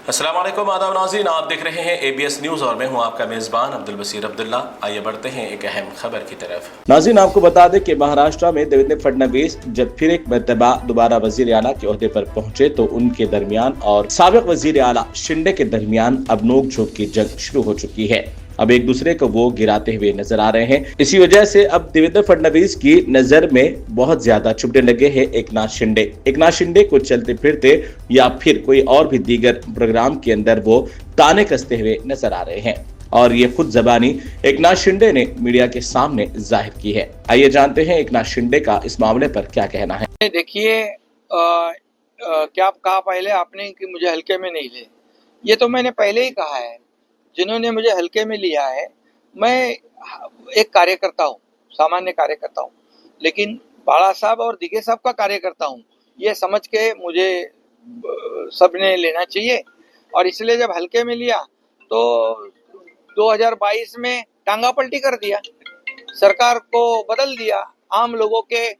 अस्सलाम वालेकुम, आदाब नाज़रीन, आप देख रहे हैं ABS न्यूज़ और मैं हूं आपका मेज़बान अब्दुल बसीर अब्दुल्ला। आइए बढ़ते हैं एक अहम खबर की तरफ। नाज़रीन, आपको बता दें कि महाराष्ट्र में देवेंद्र फडणवीस जब फिर एक मरतबा दोबारा वजीर आला के ओहदे पर पहुंचे तो उनके दरमियान और साबिक वजीर आला शिंदे के दरमियान अब नोक-झोंक की जंग शुरू हो चुकी है। अब एक दूसरे को वो गिराते हुए नजर आ रहे हैं। इसी वजह से अब देवेंद्र फडणवीस की नजर में बहुत ज्यादा चुभने लगे हैं एक नाथ शिंदे को चलते फिरते या फिर कोई और भी दीगर प्रोग्राम के अंदर वो ताने कसते हुए नजर आ रहे हैं और ये खुद जबानी एक नाथ शिंदे ने मीडिया के सामने जाहिर की है। आइए जानते हैं एक नाथ शिंदे का इस मामले पर क्या कहना है। देखिए, क्या कहा पहले आपने कि मुझे हल्के में नहीं ले, ये तो मैंने पहले ही कहा है। जिन्होंने मुझे हल्के में लिया है, मैं एक कार्यकर्ता हूँ, सामान्य कार्यकर्ता हूँ, लेकिन बाला साहब और दिगे साहब का कार्यकर्ता हूँ, ये समझ के मुझे सबने लेना चाहिए। और इसलिए जब हल्के में लिया तो 2022 में टांगा पलटी कर दिया, सरकार को बदल दिया, आम लोगों के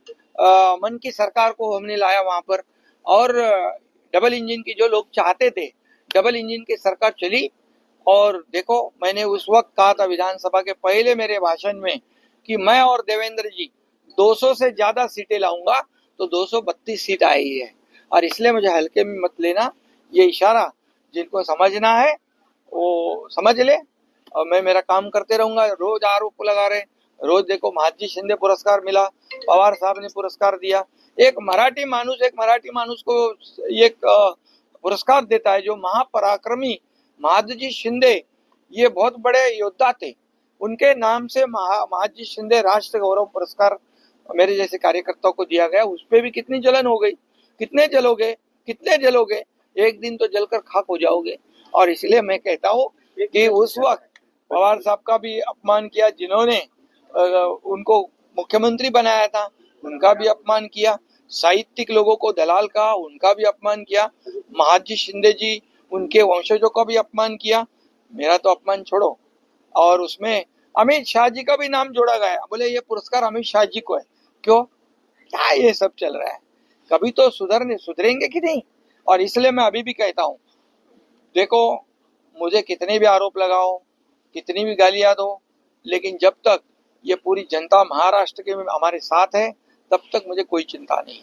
मन की सरकार को हमने लाया वहां पर। और डबल इंजन की जो लोग चाहते थे, डबल इंजन की सरकार चली। और देखो, मैंने उस वक्त कहा था विधानसभा के पहले मेरे भाषण में कि मैं और देवेंद्र जी 200 से ज्यादा सीटें लाऊंगा, तो 232 सीट आई है। और इसलिए मुझे हल्के में मत लेना, ये इशारा जिनको समझना है वो समझ ले। और मैं मेरा काम करते रहूंगा। रोज आरोप लगा रहे, रोज देखो महाजी शिंदे पुरस्कार मिला, पवार साहब ने पुरस्कार दिया। एक मराठी माणूस को एक पुरस्कार देता है, जो महापराक्रमी महादजी शिंदे, ये बहुत बड़े योद्धा थे, उनके नाम से महादजी शिंदे राष्ट्र गौरव पुरस्कार मेरे जैसे कार्यकर्ताओं को दिया गया। उस पर भी कितनी जलन हो गई। कितने जलोगे, एक दिन तो जलकर खाक हो जाओगे। और इसलिए मैं कहता हूँ कि उस वक्त पवार साहब का भी अपमान किया, जिन्होंने उनको मुख्यमंत्री बनाया था, उनका भी अपमान किया। साहित्यिक लोगों को दलाल कहा, उनका भी अपमान किया। महादजी शिंदे जी, उनके वंशजों का भी अपमान किया। मेरा तो अपमान छोड़ो। और उसमें अमित शाह जी का भी नाम जोड़ा गया, बोले ये पुरस्कार अमित शाह जी को है। क्यों? क्या ये सब चल रहा है? कभी तो सुधरेंगे कि नहीं? और इसलिए मैं अभी भी कहता हूँ, देखो, मुझे कितने भी आरोप लगाओ, कितनी भी गालियां दो, लेकिन जब तक ये पूरी जनता महाराष्ट्र के हमारे साथ है, तब तक मुझे कोई चिंता नहीं।